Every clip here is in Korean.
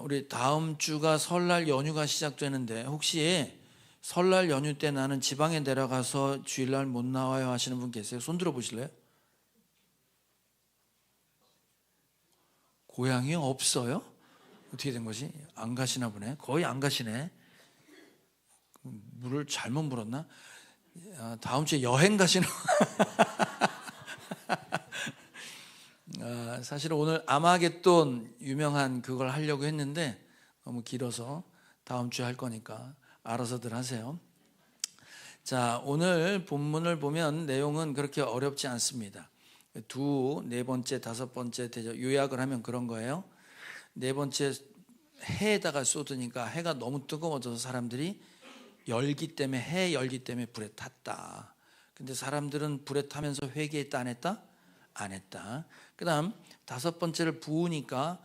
우리 다음 주가 설날 연휴가 시작되는데 혹시 설날 연휴 때 나는 지방에 내려가서 주일날 못 나와요 하시는 분 계세요? 손 들어 보실래요? 고향이 없어요? 어떻게 된 거지? 안 가시나 보네. 거의 안 가시네. 물을 잘못 물었나? 다음 주에 여행 가시는 사실은 오늘 아마겟돈 유명한 그걸 하려고 했는데 너무 길어서 다음 주에 할 거니까 알아서들 하세요. 자, 오늘 본문을 보면 내용은 그렇게 어렵지 않습니다. 네 번째, 다섯 번째 대접 요약을 하면 그런 거예요. 네 번째, 해에다가 쏟으니까 해가 너무 뜨거워져서 사람들이 열기 때문에, 해 열기 때문에 불에 탔다. 근데 사람들은 불에 타면서 회개했다 안 했다? 안 했다. 그 다음 다섯 번째를 부으니까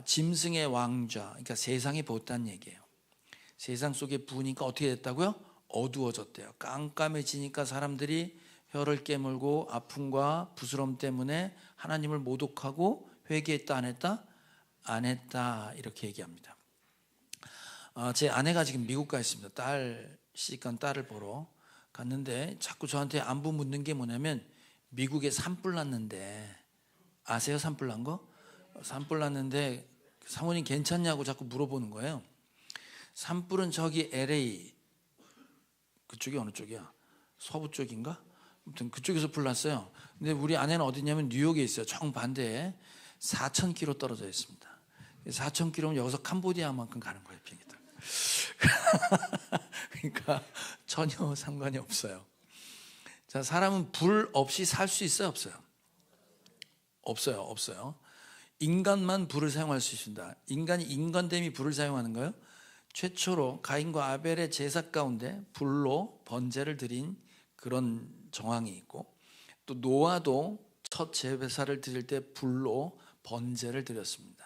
짐승의 왕좌, 그러니까 세상이 보였다는 얘기예요. 세상 속에 부으니까 어떻게 됐다고요? 어두워졌대요. 깜깜해지니까 사람들이 혀를 깨물고 아픔과 부스럼 때문에 하나님을 모독하고 회개했다 안 했다? 안 했다. 이렇게 얘기합니다. 제 아내가 지금 미국 가 있습니다. 시집간 딸을 보러 갔는데 자꾸 저한테 안부 묻는 게 뭐냐면 미국에 산불 났는데 아세요? 산불 난 거? 산불 났는데 사모님 괜찮냐고 자꾸 물어보는 거예요. 산불은 저기 LA 그쪽이 어느 쪽이야? 서부 쪽인가? 아무튼 그쪽에서 불 났어요. 근데 우리 아내는 어디냐면 뉴욕에 있어요. 정반대에 4,000km 떨어져 있습니다. 4,000km면 여기서 캄보디아만큼 가는 거예요, 비행기 타고. 그러니까 전혀 상관이 없어요. 자, 사람은 불 없이 살 수 있어요, 없어요? 없어요. 인간만 불을 사용할 수 있습니다. 인간이 인간됨이 불을 사용하는 거예요. 최초로 가인과 아벨의 제사 가운데 불로 번제를 드린 그런 정황이 있고, 또 노아도 첫 제사를 드릴 때 불로 번제를 드렸습니다.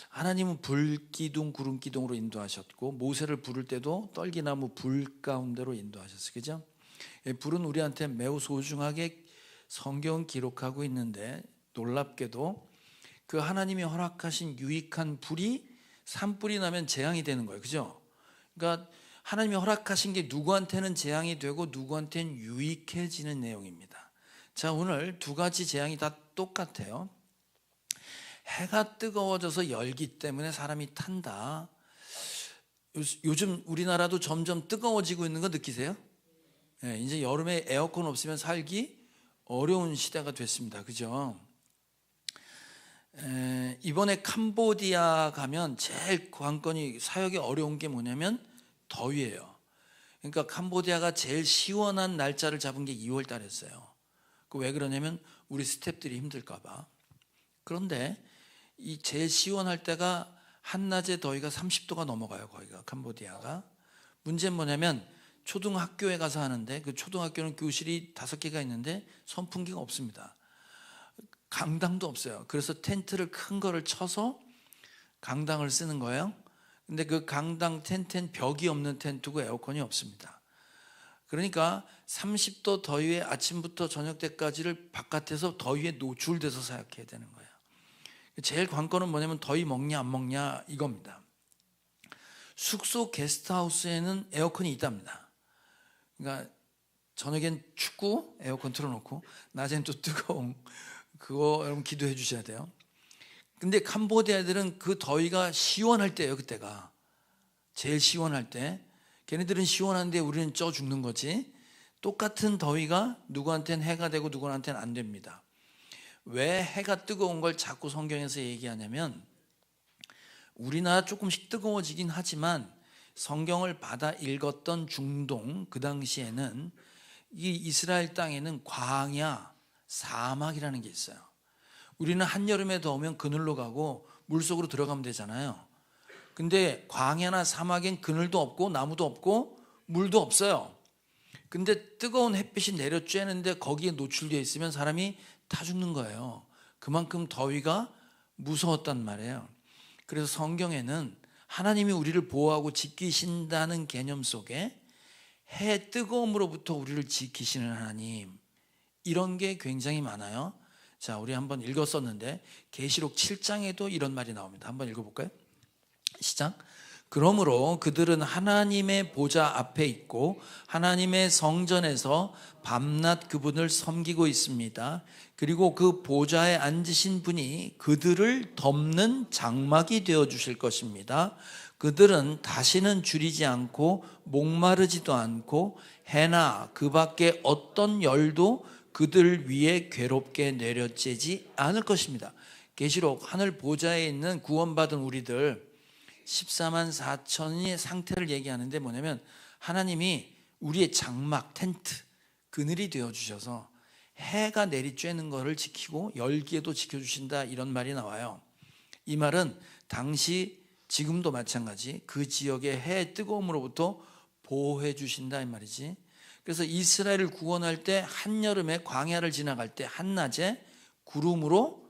하나님은 불기둥 구름기둥으로 인도하셨고, 모세를 부를 때도 떨기나무 불 가운데로 인도하셨어요. 그죠? 불은 우리한테 매우 소중하게 성경은 기록하고 있는데, 놀랍게도 그 하나님이 허락하신 유익한 불이 산불이 나면 재앙이 되는 거예요. 그죠? 그러니까 하나님이 허락하신 게 누구한테는 재앙이 되고 누구한테는 유익해지는 내용입니다. 자, 오늘 두 가지 재앙이 다 똑같아요. 해가 뜨거워져서 열기 때문에 사람이 탄다. 요즘 우리나라도 점점 뜨거워지고 있는 거 느끼세요? 네, 이제 여름에 에어컨 없으면 살기 어려운 시대가 됐습니다. 그죠? 이번에 캄보디아 가면 제일 관건이 사역이 어려운 게 뭐냐면 더위예요. 그러니까 캄보디아가 제일 시원한 날짜를 잡은 게 2월 달이었어요. 왜 그러냐면 우리 스태프들이 힘들까 봐. 그런데 이 제일 시원할 때가 한낮에 더위가 30도가 넘어가요. 거기가 캄보디아가. 문제는 뭐냐면 초등학교에 가서 하는데 그 초등학교는 교실이 5개가 있는데 선풍기가 없습니다. 강당도 없어요. 그래서 텐트를 큰 거를 쳐서 강당을 쓰는 거예요. 근데 그 강당 텐트는 벽이 없는 텐트고 에어컨이 없습니다. 그러니까 30도 더위에 아침부터 저녁 때까지를 바깥에서 더위에 노출돼서 사역해야 되는 거예요. 제일 관건은 뭐냐면 더위 먹냐 안 먹냐 이겁니다. 숙소 게스트하우스에는 에어컨이 있답니다. 그러니까 저녁엔 춥고 에어컨 틀어놓고 낮엔 또 뜨거운 그거 여러분 기도해 주셔야 돼요. 근데 캄보디아 애들은 그 더위가 시원할 때예요. 그때가 제일 시원할 때. 걔네들은 시원한데 우리는 쪄 죽는 거지. 똑같은 더위가 누구한테는 해가 되고 누구한테는 안 됩니다. 왜 해가 뜨거운 걸 자꾸 성경에서 얘기하냐면 우리나라 조금씩 뜨거워지긴 하지만 성경을 받아 읽었던 중동 그 당시에는 이 이스라엘 땅에는 광야 사막이라는 게 있어요. 우리는 한여름에 더우면 그늘로 가고 물속으로 들어가면 되잖아요. 근데 광야나 사막엔 그늘도 없고 나무도 없고 물도 없어요. 근데 뜨거운 햇빛이 내려쬐는데 거기에 노출되어 있으면 사람이 타 죽는 거예요. 그만큼 더위가 무서웠단 말이에요. 그래서 성경에는 하나님이 우리를 보호하고 지키신다는 개념 속에 해 뜨거움으로부터 우리를 지키시는 하나님, 이런 게 굉장히 많아요. 자, 우리 한번 읽었었는데 계시록 7장에도 이런 말이 나옵니다. 한번 읽어볼까요? 시작. 그러므로 그들은 하나님의 보좌 앞에 있고 하나님의 성전에서 밤낮 그분을 섬기고 있습니다. 그리고 그 보좌에 앉으신 분이 그들을 덮는 장막이 되어 주실 것입니다. 그들은 다시는 줄이지 않고 목마르지도 않고 해나 그 밖에 어떤 열도 그들 위에 괴롭게 내려쬐지 않을 것입니다. 계시록 하늘 보좌에 있는 구원받은 우리들 14만 4천의 상태를 얘기하는데 뭐냐면 하나님이 우리의 장막, 텐트, 그늘이 되어주셔서 해가 내리쬐는 것을 지키고 열기에도 지켜주신다, 이런 말이 나와요. 이 말은 당시, 지금도 마찬가지 그 지역의 해의 뜨거움으로부터 보호해 주신다 이 말이지. 그래서 이스라엘을 구원할 때 한여름에 광야를 지나갈 때 한낮에 구름으로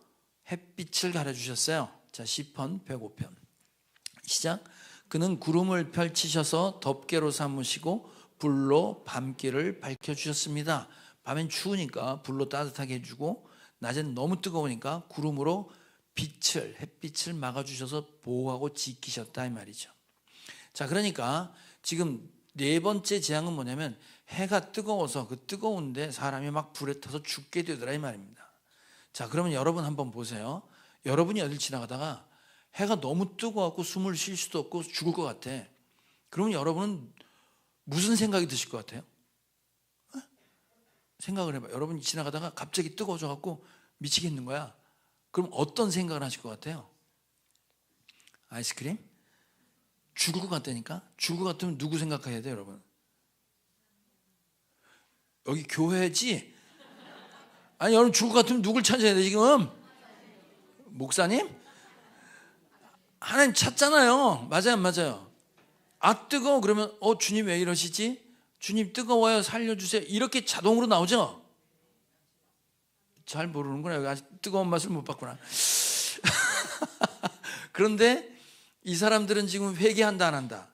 햇빛을 가려주셨어요. 자, 시편 105편 시작. 그는 구름을 펼치셔서 덮개로 삼으시고 불로 밤길을 밝혀주셨습니다. 밤엔 추우니까 불로 따뜻하게 해주고 낮엔 너무 뜨거우니까 구름으로 햇빛을 막아주셔서 보호하고 지키셨다 이 말이죠. 자, 그러니까 지금 네 번째 재앙은 뭐냐면 해가 뜨거워서 그 뜨거운데 사람이 막 불에 타서 죽게 되더라 이 말입니다. 자, 그러면 여러분 한번 보세요. 여러분이 어딜 지나가다가 해가 너무 뜨거워갖고 숨을 쉴 수도 없고 죽을 것 같아. 그러면 여러분은 무슨 생각이 드실 것 같아요? 생각을 해봐요. 여러분이 지나가다가 갑자기 뜨거워져갖고 미치겠는 거야. 그럼 어떤 생각을 하실 것 같아요? 아이스크림? 죽을 것 같다니까? 죽을 것 같으면 누구 생각해야 돼요, 여러분? 여기 교회지? 아니, 여러분 죽을 것 같으면 누굴 찾아야 돼, 지금? 목사님? 하나님 찾잖아요. 맞아요, 안 맞아요? 아, 뜨거워. 그러면 주님 왜 이러시지? 주님 뜨거워요, 살려주세요. 이렇게 자동으로 나오죠? 잘 모르는구나. 여기 아직 뜨거운 맛을 못 봤구나. 그런데 이 사람들은 지금 회개한다 안 한다?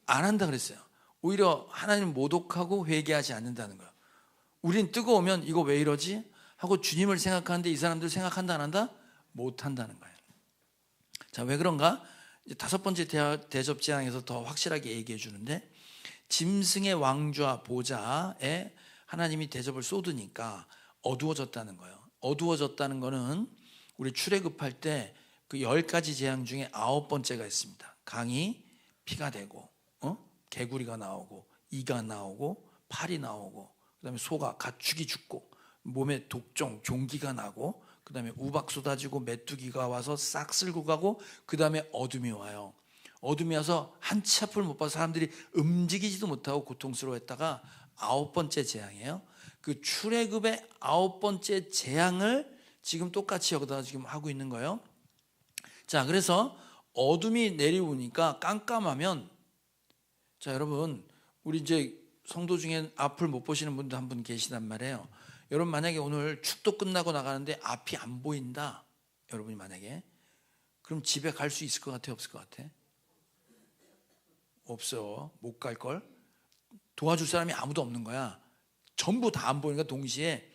안 한다 그랬어요. 오히려 하나님 모독하고 회개하지 않는다는 거예요. 우린 뜨거우면 이거 왜 이러지? 하고 주님을 생각하는데 이 사람들 생각한다 안 한다? 못 한다는 거예요. 자, 왜 그런가? 이제 다섯 번째 대접 재앙에서 더 확실하게 얘기해 주는데, 짐승의 왕좌 보좌에 하나님이 대접을 쏟으니까 어두워졌다는 거예요. 어두워졌다는 거는 우리 출애굽할 때 그 10가지 재앙 중에 9번째가 있습니다. 강이 피가 되고 개구리가 나오고 이가 나오고 팔이 나오고 그다음에 소가 가축이 죽고 몸에 독종 종기가 나고 그다음에 우박 쏟아지고 메뚜기가 와서 싹 쓸고 가고 그다음에 어둠이 와요. 어둠이 와서 한치 앞을 못 봐서 사람들이 움직이지도 못하고 고통스러워했다가 9번째 재앙이에요. 그 출애굽의 9번째 재앙을 지금 똑같이 여기다 지금 하고 있는 거예요. 자, 그래서 어둠이 내려오니까 깜깜하면, 자, 여러분, 우리 이제 성도 중에 앞을 못 보시는 분도 한 분 계시단 말이에요. 여러분, 만약에 오늘 축도 끝나고 나가는데 앞이 안 보인다, 여러분이 만약에, 그럼 집에 갈 수 있을 것 같아, 없을 것 같아? 없어. 못 갈걸? 도와줄 사람이 아무도 없는 거야. 전부 다 안 보이니까 동시에.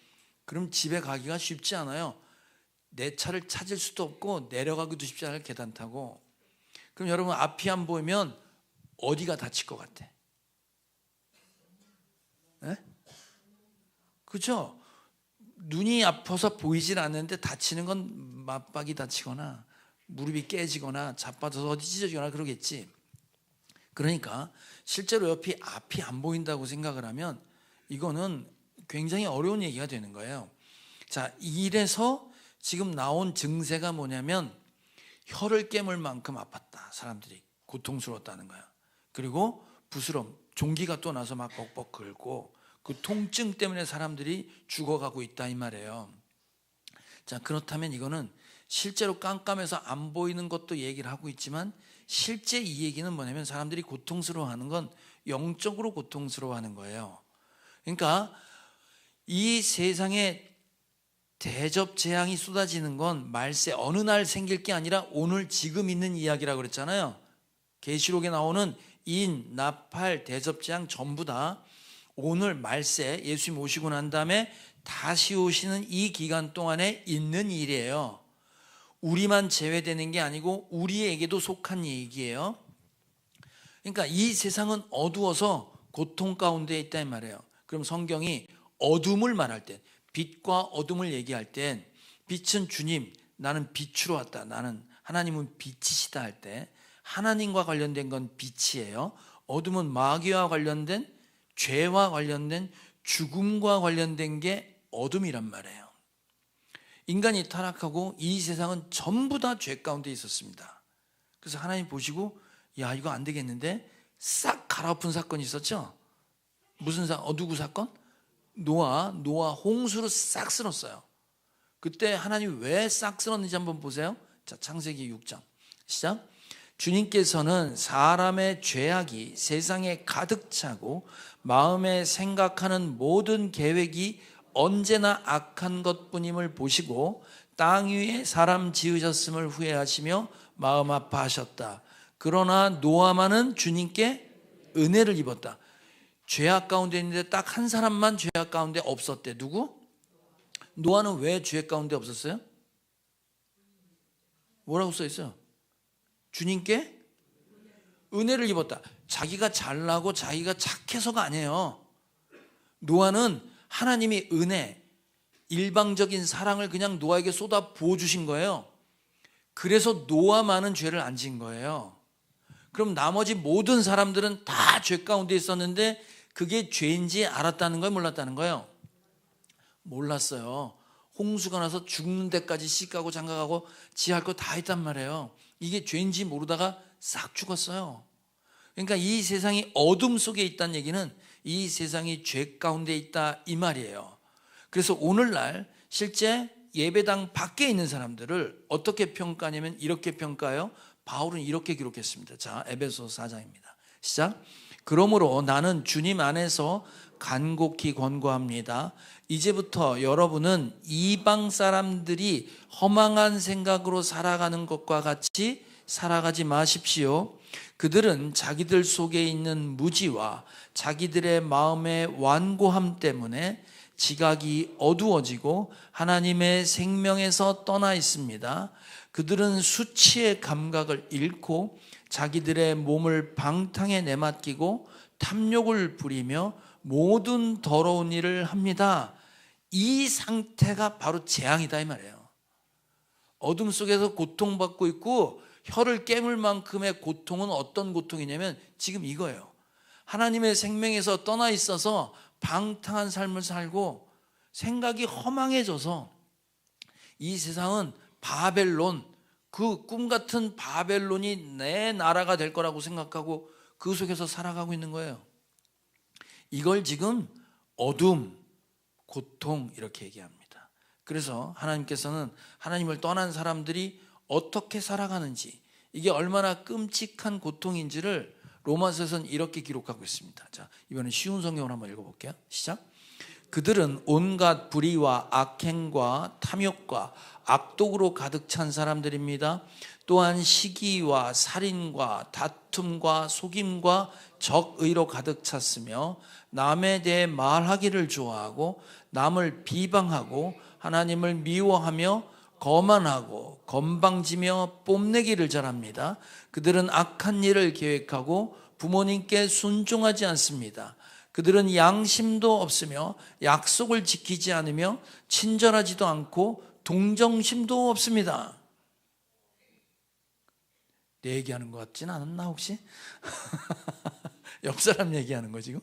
그럼 집에 가기가 쉽지 않아요. 내 차를 찾을 수도 없고 내려가기도 쉽지 않을 계단 타고. 그럼 여러분, 앞이 안 보이면 어디가 다칠 것 같아? 네? 그렇죠? 눈이 아파서 보이질 않는데 다치는 건 맞박이 다치거나 무릎이 깨지거나 자빠져서 어디 찢어지거나 그러겠지. 그러니까 실제로 앞이 안 보인다고 생각을 하면 이거는 굉장히 어려운 얘기가 되는 거예요. 자, 이래서 지금 나온 증세가 뭐냐면 혀를 깨물 만큼 아팠다. 사람들이 고통스러웠다는 거야. 그리고 부스럼, 종기가 또 나서 막 벅벅 긁고 그 통증 때문에 사람들이 죽어가고 있다 이 말이에요. 자, 그렇다면 이거는 실제로 깜깜해서 안 보이는 것도 얘기를 하고 있지만 실제 이 얘기는 뭐냐면 사람들이 고통스러워하는 건 영적으로 고통스러워하는 거예요. 그러니까 이 세상에 대접 재앙이 쏟아지는 건 말세 어느 날 생길 게 아니라 오늘 지금 있는 이야기라고 그랬잖아요. 계시록에 나오는 인, 나팔, 대접 재앙 전부 다 오늘 말세 예수님 오시고 난 다음에 다시 오시는 이 기간 동안에 있는 일이에요. 우리만 제외되는 게 아니고 우리에게도 속한 얘기예요. 그러니까 이 세상은 어두워서 고통 가운데 있다 이 말이에요. 그럼 성경이 어둠을 말할 때, 빛과 어둠을 얘기할 땐 빛은 주님, 나는 빛으로 왔다, 나는 하나님은 빛이시다 할 때 하나님과 관련된 건 빛이에요. 어둠은 마귀와 관련된, 죄와 관련된, 죽음과 관련된 게 어둠이란 말이에요. 인간이 타락하고 이 세상은 전부 다 죄 가운데 있었습니다. 그래서 하나님 보시고 야, 이거 안 되겠는데 싹 갈아엎은 사건이 있었죠. 무슨 누구 사건? 노아 홍수로 싹 쓸었어요. 그때 하나님 왜 싹 쓸었는지 한번 보세요. 자, 창세기 6장 시작. 주님께서는 사람의 죄악이 세상에 가득 차고 마음에 생각하는 모든 계획이 언제나 악한 것뿐임을 보시고 땅 위에 사람 지으셨음을 후회하시며 마음 아파하셨다. 그러나 노아만은 주님께 은혜를 입었다. 죄악 가운데 있는데 딱 한 사람만 죄악 가운데 없었대. 누구? 노아는 왜 죄 가운데 없었어요? 뭐라고 써 있어요? 주님께 은혜를 입었다. 자기가 잘나고 자기가 착해서가 아니에요. 노아는 하나님이 은혜, 일방적인 사랑을 그냥 노아에게 쏟아 부어주신 거예요. 그래서 노아만은 죄를 안 지은 거예요. 그럼 나머지 모든 사람들은 다 죄 가운데 있었는데 그게 죄인지 알았다는 거예요? 몰랐다는 거예요? 몰랐어요. 홍수가 나서 죽는 데까지 씻가고 장가가고 지할 거 다 했단 말이에요. 이게 죄인지 모르다가 싹 죽었어요. 그러니까 이 세상이 어둠 속에 있다는 얘기는 이 세상이 죄 가운데 있다 이 말이에요. 그래서 오늘날 실제 예배당 밖에 있는 사람들을 어떻게 평가하냐면 이렇게 평가해요. 바울은 이렇게 기록했습니다. 자, 에베소서 4장입니다. 시작. 그러므로 나는 주님 안에서 간곡히 권고합니다. 이제부터 여러분은 이방 사람들이 허망한 생각으로 살아가는 것과 같이 살아가지 마십시오. 그들은 자기들 속에 있는 무지와 자기들의 마음의 완고함 때문에 지각이 어두워지고 하나님의 생명에서 떠나 있습니다. 그들은 수치의 감각을 잃고 자기들의 몸을 방탕에 내맡기고 탐욕을 부리며 모든 더러운 일을 합니다. 이 상태가 바로 재앙이다 이 말이에요. 어둠 속에서 고통받고 있고 혀를 깨물 만큼의 고통은 어떤 고통이냐면 지금 이거예요. 하나님의 생명에서 떠나 있어서 방탕한 삶을 살고 생각이 허망해져서 이 세상은 바벨론, 그 꿈 같은 바벨론이 내 나라가 될 거라고 생각하고 그 속에서 살아가고 있는 거예요. 이걸 지금 어둠, 고통 이렇게 얘기합니다. 그래서 하나님께서는 하나님을 떠난 사람들이 어떻게 살아가는지, 이게 얼마나 끔찍한 고통인지를 로마서에서는 이렇게 기록하고 있습니다. 자, 이번엔 쉬운 성경을 한번 읽어볼게요. 시작. 그들은 온갖 불의와 악행과 탐욕과 악독으로 가득 찬 사람들입니다. 또한 시기와 살인과 다툼과 속임과 적의로 가득 찼으며 남에 대해 말하기를 좋아하고 남을 비방하고 하나님을 미워하며 거만하고 건방지며 뽐내기를 잘합니다. 그들은 악한 일을 계획하고 부모님께 순종하지 않습니다. 그들은 양심도 없으며 약속을 지키지 않으며 친절하지도 않고 동정심도 없습니다. 내 얘기하는 것 같진 않았나 혹시? 옆 사람 얘기하는 거 지금?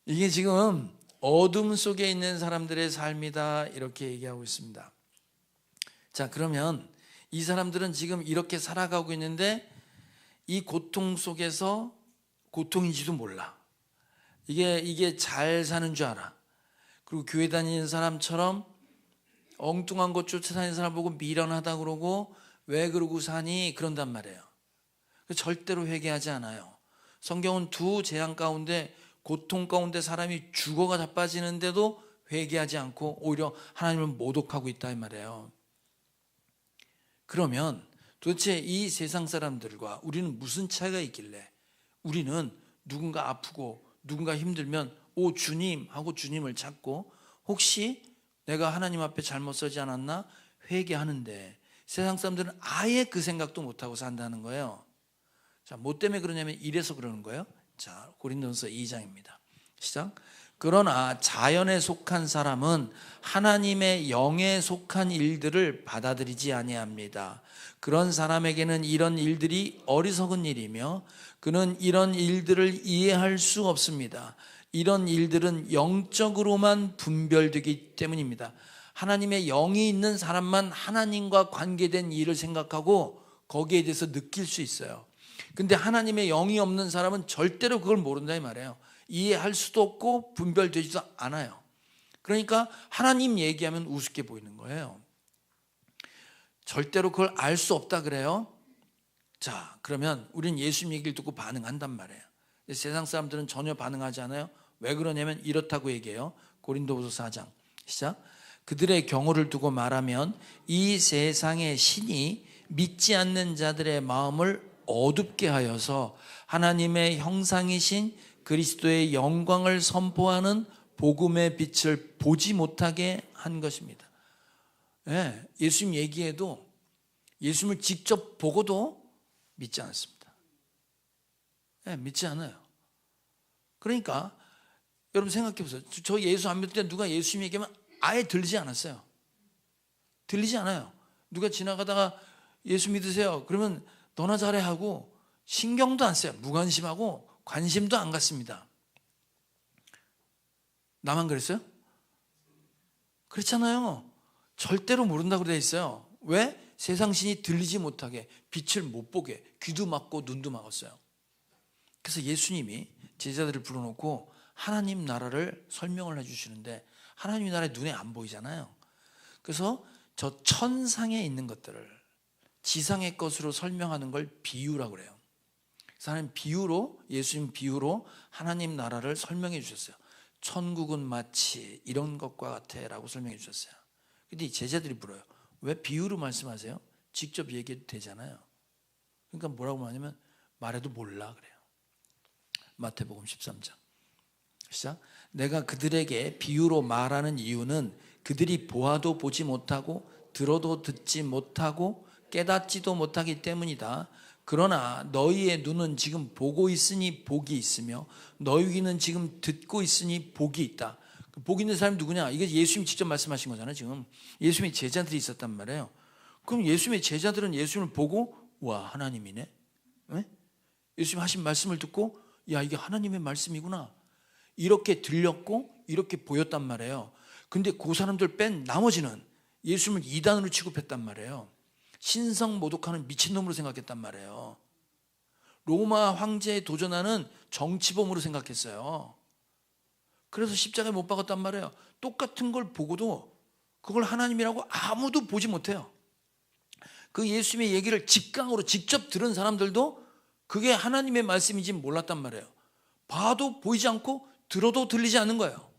이게 지금 어둠 속에 있는 사람들의 삶이다 이렇게 얘기하고 있습니다. 자, 그러면 이 사람들은 지금 이렇게 살아가고 있는데 이 고통 속에서 고통인지도 몰라. 이게 잘 사는 줄 알아. 그리고 교회 다니는 사람처럼 엉뚱한 것 쫓아다니는 사람 보고 미련하다 그러고 왜 그러고 사니 그런단 말이에요. 절대로 회개하지 않아요. 성경은 두 재앙 가운데 고통 가운데 사람이 죽어가 자빠지는데도 회개하지 않고 오히려 하나님을 모독하고 있다 이 말이에요. 그러면 도대체 이 세상 사람들과 우리는 무슨 차이가 있길래 우리는 누군가 아프고 누군가 힘들면 오 주님 하고 주님을 찾고 혹시 내가 하나님 앞에 잘못 서지 않았나 회개하는데 세상 사람들은 아예 그 생각도 못하고 산다는 거예요. 자, 뭐 때문에 그러냐면 이래서 그러는 거예요. 자, 고린도전서 2장입니다. 시작. 그러나 자연에 속한 사람은 하나님의 영에 속한 일들을 받아들이지 아니합니다. 그런 사람에게는 이런 일들이 어리석은 일이며 그는 이런 일들을 이해할 수 없습니다. 이런 일들은 영적으로만 분별되기 때문입니다. 하나님의 영이 있는 사람만 하나님과 관계된 일을 생각하고 거기에 대해서 느낄 수 있어요. 근데 하나님의 영이 없는 사람은 절대로 그걸 모른다 이 말이에요. 이해할 수도 없고 분별되지도 않아요. 그러니까 하나님 얘기하면 우습게 보이는 거예요. 절대로 그걸 알 수 없다 그래요. 자, 그러면 우리는 예수님 얘기를 듣고 반응한단 말이에요. 세상 사람들은 전혀 반응하지 않아요. 왜 그러냐면 이렇다고 얘기해요. 고린도후서 4장 시작. 그들의 경우를 두고 말하면 이 세상의 신이 믿지 않는 자들의 마음을 어둡게 하여서 하나님의 형상이신 그리스도의 영광을 선포하는 복음의 빛을 보지 못하게 한 것입니다. 예, 예수님 얘기해도 예수님을 직접 보고도 믿지 않습니다. 예, 믿지 않아요. 그러니까 여러분 생각해 보세요. 저 예수 안 믿을 때 누가 예수님 얘기하면 아예 들리지 않았어요. 들리지 않아요. 누가 지나가다가 예수 믿으세요 그러면 너나 잘해 하고 신경도 안 써요. 무관심하고 관심도 안 갖습니다. 나만 그랬어요? 그렇잖아요. 절대로 모른다고 되어 있어요. 왜? 세상 신이 들리지 못하게, 빛을 못 보게, 귀도 막고 눈도 막았어요. 그래서 예수님이 제자들을 불러놓고 하나님 나라를 설명을 해주시는데 하나님 나라의 눈에 안 보이잖아요. 그래서 저 천상에 있는 것들을 지상의 것으로 설명하는 걸 비유라고 그래요. 그래서 하나님 비유로, 예수님 비유로 하나님 나라를 설명해 주셨어요. 천국은 마치 이런 것과 같아 라고 설명해 주셨어요. 근데 제자들이 물어요. 왜 비유로 말씀하세요? 직접 얘기해도 되잖아요. 그러니까 뭐라고 말하냐면 말해도 몰라 그래요. 마태복음 13장 시작. 내가 그들에게 비유로 말하는 이유는 그들이 보아도 보지 못하고 들어도 듣지 못하고 깨닫지도 못하기 때문이다. 그러나 너희의 눈은 지금 보고 있으니 복이 있으며 너희 귀는 지금 듣고 있으니 복이 있다. 복 있는 사람이 누구냐? 이게 예수님이 직접 말씀하신 거잖아요. 지금 예수님의 제자들이 있었단 말이에요. 그럼 예수님의 제자들은 예수님을 보고 와 하나님이네. 네? 예수님 하신 말씀을 듣고 야 이게 하나님의 말씀이구나. 이렇게 들렸고 이렇게 보였단 말이에요. 근데 그 사람들 뺀 나머지는 예수님을 이단으로 취급했단 말이에요. 신성 모독하는 미친놈으로 생각했단 말이에요. 로마 황제에 도전하는 정치범으로 생각했어요. 그래서 십자가에 못 박았단 말이에요. 똑같은 걸 보고도 그걸 하나님이라고 아무도 보지 못해요. 그 예수님의 얘기를 직강으로 직접 들은 사람들도 그게 하나님의 말씀인지 몰랐단 말이에요. 봐도 보이지 않고 들어도 들리지 않는 거예요.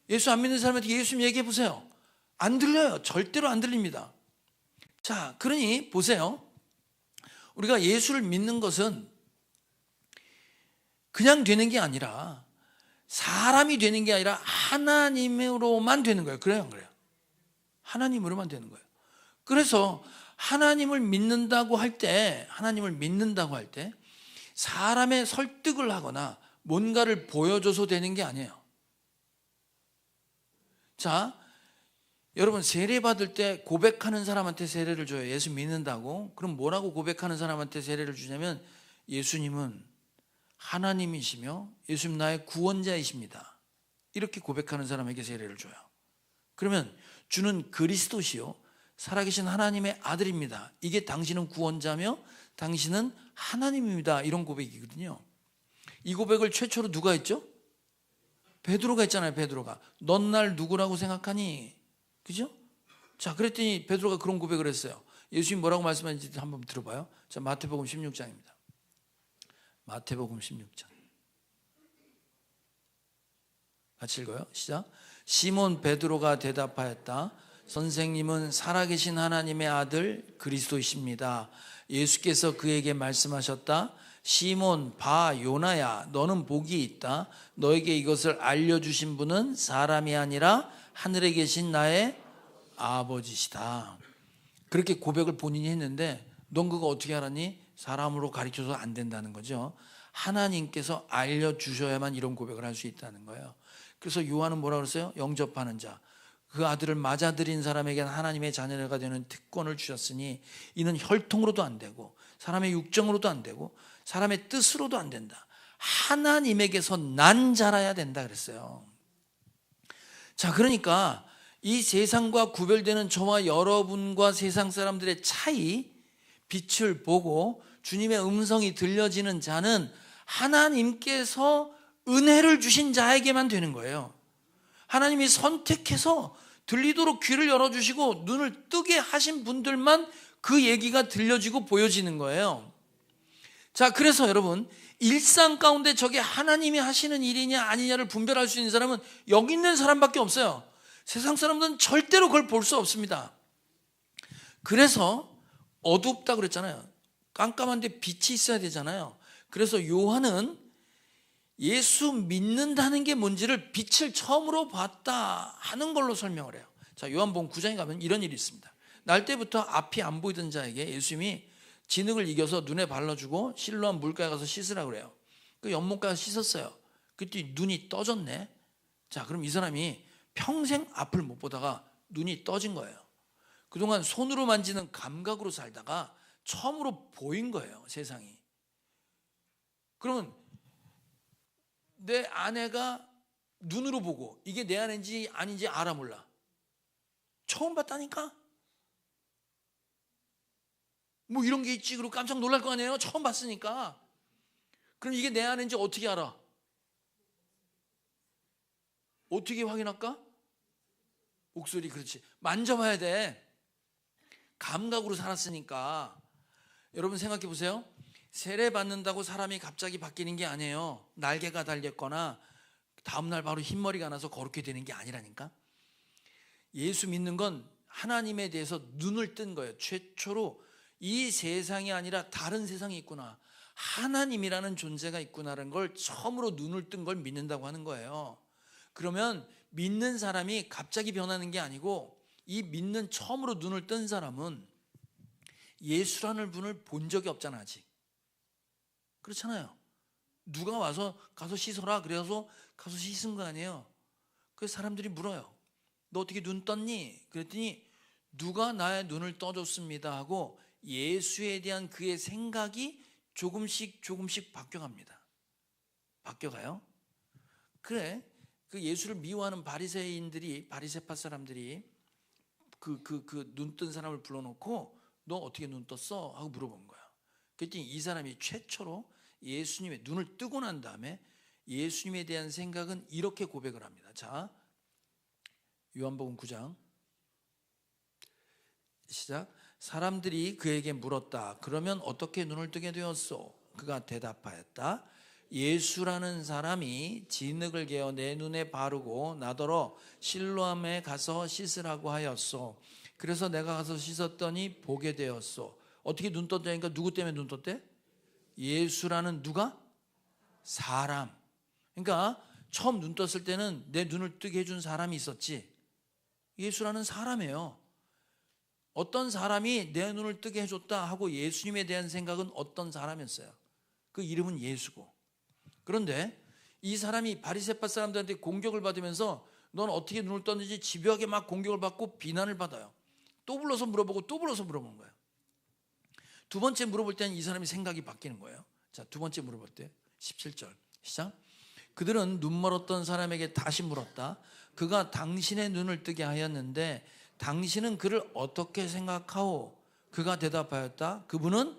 예수 안 믿는 사람한테 예수님 얘기해 보세요. 안 들려요. 절대로 안 들립니다. 자, 그러니 보세요. 우리가 예수를 믿는 것은 그냥 되는 게 아니라 사람이 되는 게 아니라 하나님으로만 되는 거예요. 그래요, 안 그래요? 하나님으로만 되는 거예요. 그래서 하나님을 믿는다고 할 때 사람의 설득을 하거나 뭔가를 보여줘서 되는 게 아니에요. 자, 여러분 세례 받을 때 고백하는 사람한테 세례를 줘요. 예수 믿는다고. 그럼 뭐라고 고백하는 사람한테 세례를 주냐면 예수님은 하나님이시며 예수님 나의 구원자이십니다. 이렇게 고백하는 사람에게 세례를 줘요. 그러면 주는 그리스도시요 살아계신 하나님의 아들입니다. 이게 당신은 구원자며 당신은 하나님입니다. 이런 고백이거든요. 이 고백을 최초로 누가 했죠? 베드로가 했잖아요. 베드로가 넌 날 누구라고 생각하니? 그죠? 자, 그랬더니 베드로가 그런 고백을 했어요. 예수님 뭐라고 말씀하는지 한번 들어봐요. 자, 마태복음 16장입니다. 마태복음 16장 같이 읽어요. 시작. 시몬 베드로가 대답하였다. 선생님은 살아계신 하나님의 아들 그리스도이십니다. 예수께서 그에게 말씀하셨다. 시몬 바 요나야, 너는 복이 있다. 너에게 이것을 알려주신 분은 사람이 아니라 하늘에 계신 나의 아버지시다. 그렇게 고백을 본인이 했는데, 넌 그거 어떻게 알았니? 사람으로 가르쳐서 안 된다는 거죠. 하나님께서 알려주셔야만 이런 고백을 할 수 있다는 거예요. 그래서 요한은 뭐라 그랬어요? 영접하는 자, 그 아들을 맞아들인 사람에게는 하나님의 자녀가 되는 특권을 주셨으니 이는 혈통으로도 안 되고 사람의 육정으로도 안 되고 사람의 뜻으로도 안 된다. 하나님에게서 난 자라야 된다 그랬어요. 자, 그러니까 이 세상과 구별되는 저와 여러분과 세상 사람들의 차이, 빛을 보고 주님의 음성이 들려지는 자는 하나님께서 은혜를 주신 자에게만 되는 거예요. 하나님이 선택해서 들리도록 귀를 열어주시고 눈을 뜨게 하신 분들만 그 얘기가 들려지고 보여지는 거예요. 자, 그래서 여러분, 일상 가운데 저게 하나님이 하시는 일이냐 아니냐를 분별할 수 있는 사람은 여기 있는 사람밖에 없어요. 세상 사람들은 절대로 그걸 볼 수 없습니다. 그래서 어둡다 그랬잖아요. 깜깜한데 빛이 있어야 되잖아요. 그래서 요한은 예수 믿는다는 게 뭔지를 빛을 처음으로 봤다 하는 걸로 설명을 해요. 자, 요한복음 9장에 가면 이런 일이 있습니다. 날 때부터 앞이 안 보이던 자에게 예수님이 진흙을 이겨서 눈에 발라주고 실로암 물가에 가서 씻으라고 그래요. 그 연못가에 가서 씻었어요. 그때 눈이 떠졌네. 자, 그럼 이 사람이 평생 앞을 못 보다가 눈이 떠진 거예요. 그동안 손으로 만지는 감각으로 살다가 처음으로 보인 거예요, 세상이. 그러면 내 아내가 눈으로 보고 이게 내 아내인지 아닌지 알아 몰라? 처음 봤다니까? 뭐 이런 게 있지. 그리고 깜짝 놀랄 거 아니에요? 처음 봤으니까. 그럼 이게 내 아내인지 어떻게 알아? 어떻게 확인할까? 목소리. 그렇지. 만져봐야 돼. 감각으로 살았으니까. 여러분 생각해 보세요. 세례 받는다고 사람이 갑자기 바뀌는 게 아니에요. 날개가 달렸거나 다음날 바로 흰머리가 나서 거룩해 되는 게 아니라니까. 예수 믿는 건 하나님에 대해서 눈을 뜬 거예요. 최초로 이 세상이 아니라 다른 세상이 있구나, 하나님이라는 존재가 있구나라는 걸 처음으로 눈을 뜬 걸 믿는다고 하는 거예요. 그러면 믿는 사람이 갑자기 변하는 게 아니고 이 믿는 처음으로 눈을 뜬 사람은 예수라는 분을 본 적이 없잖아, 아직. 그렇잖아요. 누가 와서 가서 씻어라 그래서 가서 씻은 거 아니에요. 그래서 사람들이 물어요. 너 어떻게 눈 떴니? 그랬더니 누가 나의 눈을 떠줬습니다 하고 예수에 대한 그의 생각이 조금씩 바뀌어갑니다. 바뀌어가요. 그래, 그 예수를 미워하는 바리새인들이, 바리새파 사람들이 그 눈 뜬 사람을 불러놓고 너 어떻게 눈 떴어? 하고 물어본 거야. 그랬더니 이 사람이 최초로 예수님의 눈을 뜨고 난 다음에 예수님에 대한 생각은 이렇게 고백을 합니다. 자, 요한복음 9장 시작. 사람들이 그에게 물었다. 그러면 어떻게 눈을 뜨게 되었소? 그가 대답하였다. 예수라는 사람이 진흙을 개어 내 눈에 바르고 나더러 실로암에 가서 씻으라고 하였소. 그래서 내가 가서 씻었더니 보게 되었소. 어떻게 눈 떴다니까? 누구 때문에 눈 떴대? 예수라는 누가? 사람. 그러니까 처음 눈 떴을 때는 내 눈을 뜨게 해준 사람이 있었지. 예수라는 사람이에요. 어떤 사람이 내 눈을 뜨게 해줬다 하고 예수님에 대한 생각은 어떤 사람이었어요? 그 이름은 예수고. 그런데 이 사람이 바리새파 사람들한테 공격을 받으면서 넌 어떻게 눈을 떴는지 집요하게 막 공격을 받고 비난을 받아요. 또 불러서 물어보고 또 불러서 물어보는 거예요. 두 번째 물어볼 때는 이 사람이 생각이 바뀌는 거예요. 자, 두 번째 물어볼 때 17절 시작. 그들은 눈 멀었던 사람에게 다시 물었다. 그가 당신의 눈을 뜨게 하였는데 당신은 그를 어떻게 생각하오? 그가 대답하였다. 그분은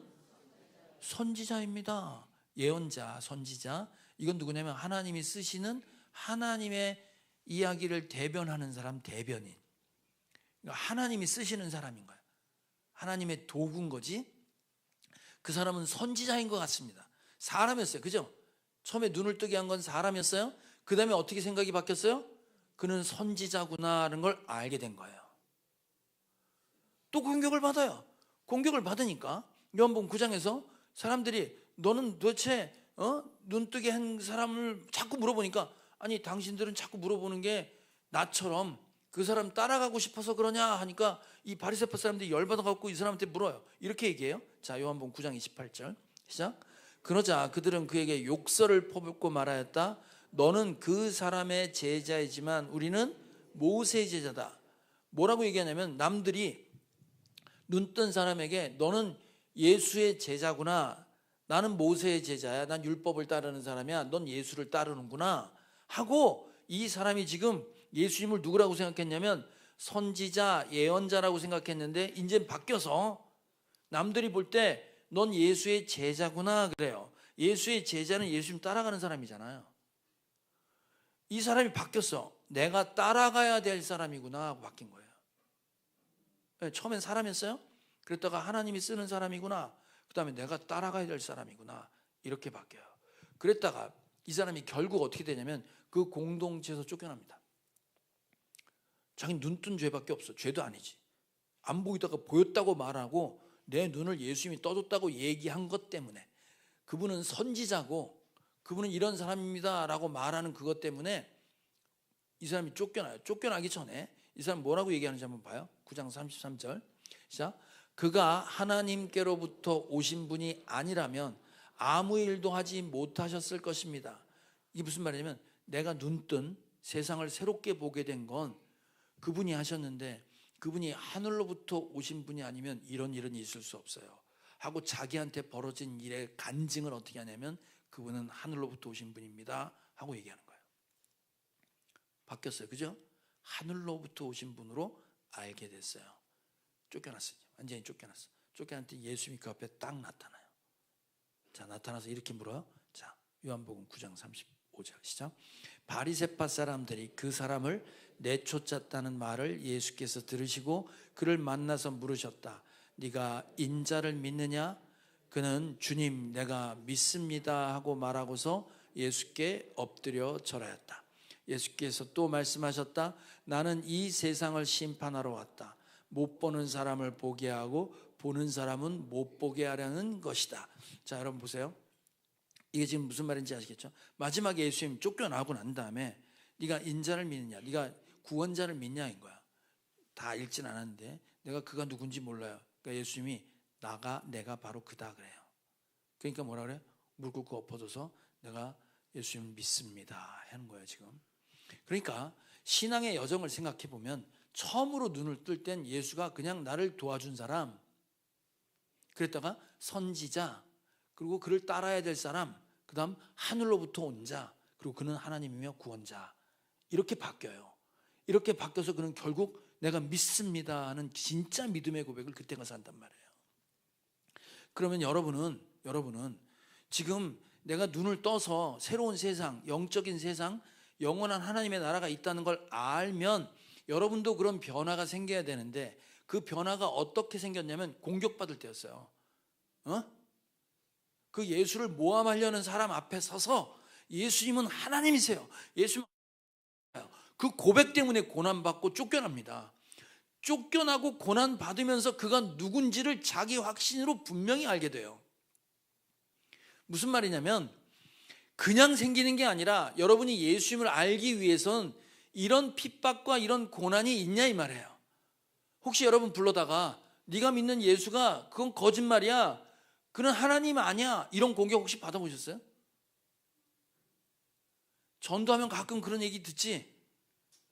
선지자입니다. 예언자, 선지자. 이건 누구냐면 하나님이 쓰시는 하나님의 이야기를 대변하는 사람, 대변인. 하나님이 쓰시는 사람인 거야. 하나님의 도구인 거지. 그 사람은 선지자인 것 같습니다. 사람이었어요. 그죠? 처음에 눈을 뜨게 한 건 사람이었어요. 그 다음에 어떻게 생각이 바뀌었어요? 그는 선지자구나라는 걸 알게 된 거예요. 또 공격을 받아요. 공격을 받으니까 요한복음 9장에서 사람들이 너는 도대체 눈뜨게 한 사람을 자꾸 물어보니까, 아니 당신들은 자꾸 물어보는 게 나처럼 그 사람 따라가고 싶어서 그러냐 하니까 이 바리새파 사람들이 열받아갖고 이 사람한테 물어요. 이렇게 얘기해요. 자, 요한복음 9장 28절 시작. 그러자 그들은 그에게 욕설을 퍼붓고 말하였다. 너는 그 사람의 제자이지만 우리는 모세의 제자다. 뭐라고 얘기하냐면, 남들이 눈뜬 사람에게 너는 예수의 제자구나, 나는 모세의 제자야, 난 율법을 따르는 사람이야, 넌 예수를 따르는구나 하고, 이 사람이 지금 예수님을 누구라고 생각했냐면 선지자, 예언자라고 생각했는데 이제 바뀌어서 남들이 볼 때 넌 예수의 제자구나 그래요. 예수의 제자는 예수님 따라가는 사람이잖아요. 이 사람이 바뀌었어. 내가 따라가야 될 사람이구나 하고 바뀐 거예요. 처음엔 사람이었어요. 그랬다가 하나님이 쓰는 사람이구나, 그 다음에 내가 따라가야 될 사람이구나, 이렇게 바뀌어요. 그랬다가 이 사람이 결국 어떻게 되냐면 그 공동체에서 쫓겨납니다. 자기 눈뜬 죄밖에 없어. 죄도 아니지. 안 보이다가 보였다고 말하고 내 눈을 예수님이 떠줬다고 얘기한 것 때문에, 그분은 선지자고 그분은 이런 사람입니다 라고 말하는 그것 때문에 이 사람이 쫓겨나요. 쫓겨나기 전에 이 사람 뭐라고 얘기하는지 한번 봐요. 9장 33절 시작. 그가 하나님께로부터 오신 분이 아니라면 아무 일도 하지 못하셨을 것입니다. 이게 무슨 말이냐면, 내가 눈뜬 세상을 새롭게 보게 된 건 그분이 하셨는데, 그분이 하늘로부터 오신 분이 아니면 이런 일은 있을 수 없어요 하고 자기한테 벌어진 일의 간증을 어떻게 하냐면, 그분은 하늘로부터 오신 분입니다 하고 얘기하는 거예요. 바뀌었어요. 그죠? 하늘로부터 오신 분으로 알게 됐어요. 쫓겨났어요. 완전히 쫓겨났어. 쫓겨났더니 예수님이 그 앞에 딱 나타나요. 자, 나타나서 이렇게 물어요. 자, 요한복음 9장 35절 시작. 바리새파 사람들이 그 사람을 내쫓았다는 말을 예수께서 들으시고 그를 만나서 물으셨다. 네가 인자를 믿느냐? 그는 주님 내가 믿습니다 하고 말하고서 예수께 엎드려 절하였다. 예수께서 또 말씀하셨다. 나는 이 세상을 심판하러 왔다. 못 보는 사람을 보게 하고 보는 사람은 못 보게 하려는 것이다. 자, 여러분 보세요. 이게 지금 무슨 말인지 아시겠죠? 마지막에 예수님 쫓겨나고 난 다음에 네가 인자를 믿느냐, 네가 구원자를 믿냐인 거야. 다 읽진 않았는데 내가 그가 누군지 몰라요. 그러니까 예수님이 내가 바로 그다 그래요. 그러니까 뭐라 그래? 무릎 꿇고 엎어져서 내가 예수님을 믿습니다 하는 거예요 지금. 그러니까 신앙의 여정을 생각해 보면 처음으로 눈을 뜰 땐 예수가 그냥 나를 도와준 사람, 그랬다가 선지자, 그리고 그를 따라야 될 사람, 그 다음 하늘로부터 온 자, 그리고 그는 하나님이며 구원자, 이렇게 바뀌어요. 이렇게 바뀌어서 그는 결국 내가 믿습니다 하는 진짜 믿음의 고백을 그때 가서 한단 말이에요. 그러면 여러분은 지금 내가 눈을 떠서 새로운 세상, 영적인 세상, 영원한 하나님의 나라가 있다는 걸 알면 여러분도 그런 변화가 생겨야 되는데, 그 변화가 어떻게 생겼냐면 공격받을 때였어요. 그 예수를 모함하려는 사람 앞에 서서 예수님은 하나님이세요, 예수님은 그 고백 때문에 고난받고 쫓겨납니다. 쫓겨나고 고난받으면서 그가 누군지를 자기 확신으로 분명히 알게 돼요. 무슨 말이냐면, 그냥 생기는 게 아니라 여러분이 예수님을 알기 위해선 이런 핍박과 이런 고난이 있냐 이 말이에요. 혹시 여러분 불러다가 네가 믿는 예수가 그건 거짓말이야, 그는 하나님 아니야, 이런 공격 혹시 받아보셨어요? 전도하면 가끔 그런 얘기 듣지.